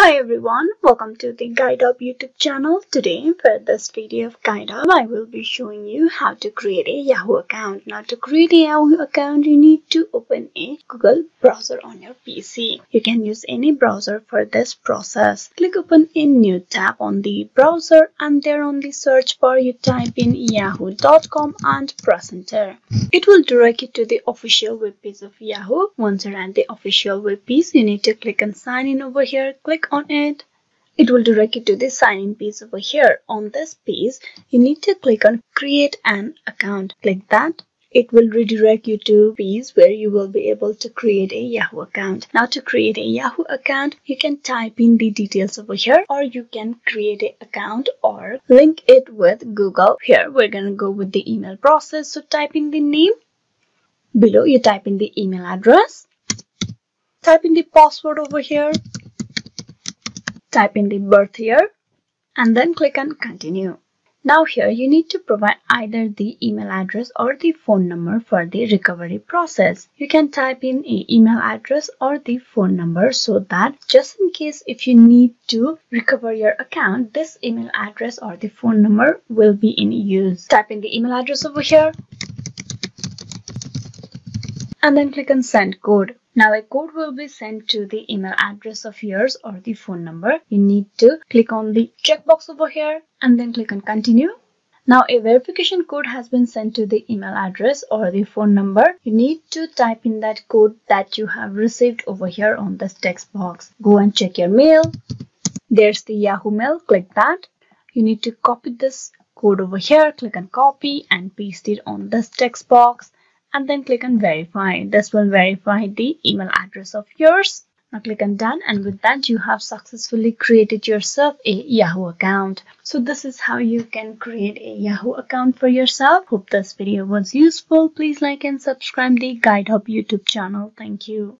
Hi everyone, welcome to the GuideUp YouTube channel. Today for this video of GuideUp, I will be showing you how to create a Yahoo account. Now to create a Yahoo account, you need to open a Google browser on your PC. You can use any browser for this process. Click open a new tab on the browser and there on the search bar you type in yahoo.com and press enter. It will direct you to the official web page of Yahoo. Once you're at the official web page, you need to click on sign in over here. Click on it. It will direct you to the sign in page over here. On this page, you need to click on create an account. Click that. It will redirect you to a page where you will be able to create a Yahoo account. Now to create a Yahoo account, you can type in the details over here or you can create an account or link it with Google. Here we're going to go with the email process. So type in the name. Below you type in the email address. Type in the password over here. Type in the birth year and then click on continue. Now here you need to provide either the email address or the phone number for the recovery process. You can type in an email address or the phone number so that just in case if you need to recover your account, this email address or the phone number will be in use. Type in the email address over here and then click on send code. Now a code will be sent to the email address of yours or the phone number. You need to click on the checkbox over here and then click on continue. Now a verification code has been sent to the email address or the phone number. You need to type in that code that you have received over here on this text box. Go and check your mail. There's the Yahoo mail. Click that. You need to copy this code over here. Click on copy and paste it on this text box. And then click on verify. This will verify the email address of yours. Now click on done, and with that you have successfully created yourself a Yahoo account. So this is how you can create a Yahoo account for yourself. Hope this video was useful. Please like and subscribe the GuideUp YouTube channel. Thank you.